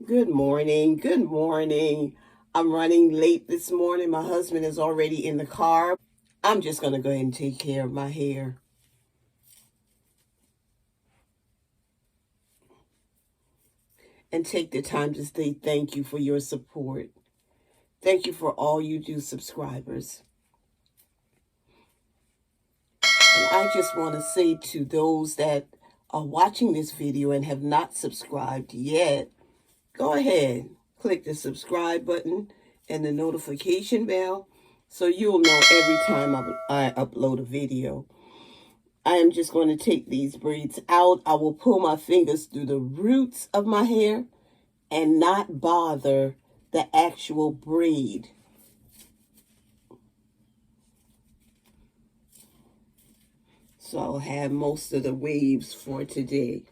Good morning. Good morning. I'm running late this morning. My husband is already in the car. I'm just going to go ahead and take care of my hair. And take the time to say thank you for your support. Thank you for all you do, subscribers. And I just want to say to those that are watching this video and have not subscribed yet, go ahead, click the subscribe button and the notification bell so you'll know every time I upload a video. I am just going to take these braids out. I will pull my fingers through the roots of my hair and not bother the actual braid. So I'll have most of the waves for today.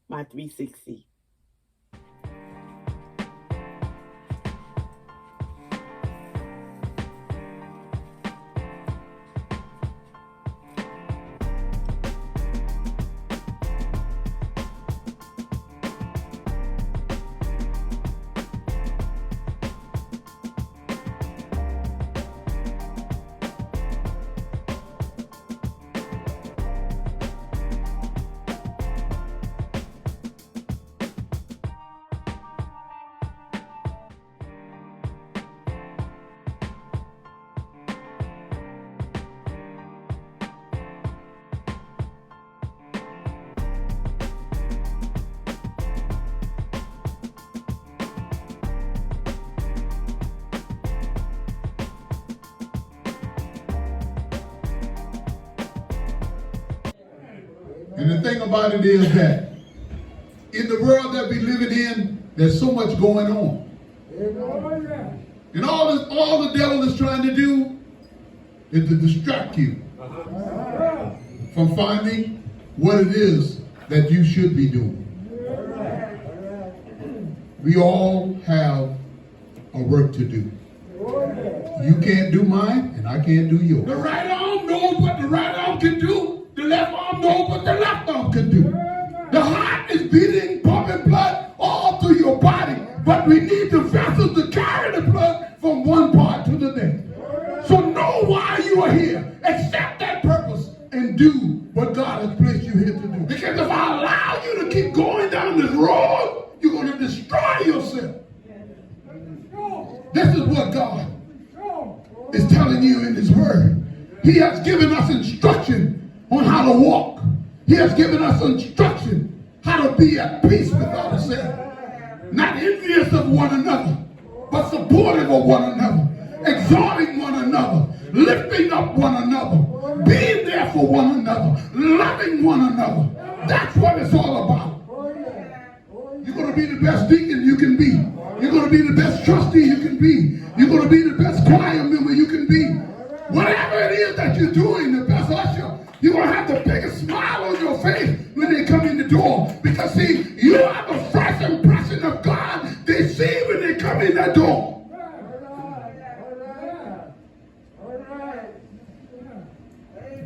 My 360. And the thing about it is that in the world that we're living in, there's so much going on. And all the devil is trying to do is to distract you from finding what it is that you should be doing. We all have a work to do. You can't do mine, and I can't do yours. The right arm knows what the right arm can do. The left arm knows what the left arm can do. The heart is beating, pumping blood all through your body. But we need the vessels to carry the blood from one part to the next. So know why you are here. Accept that purpose and do what God has placed you here to do. Because if I allow you to keep going down this road, you're going to destroy yourself. This is what God is telling you in His Word. He has given us instruction on how to walk. He has given us instruction how to be at peace with ourselves. Not envious of one another, but supportive of one another, exhorting one another, lifting up one another, being there for one another, loving one another. That's what it's all about. You're going to be the best deacon you can be. You're going to be the best trustee you can be. You're going to be the best choir member you can be. Whatever it is that you're doing, the best usher, you're going to have the biggest smile on your face when they come in the door. Because see, you have a fresh impression of God they see when they come in that door.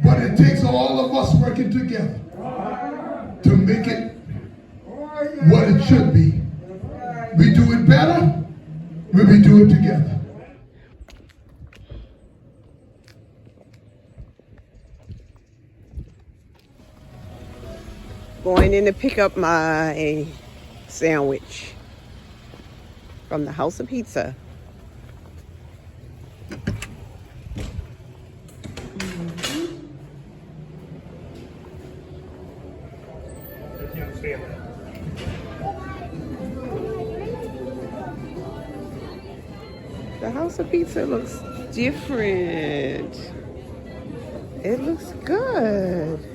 But it takes all of us working together to make it what it should be. We do it better when we do it together. Going in to pick up my sandwich from the House of Pizza. The House of Pizza looks different. It looks good.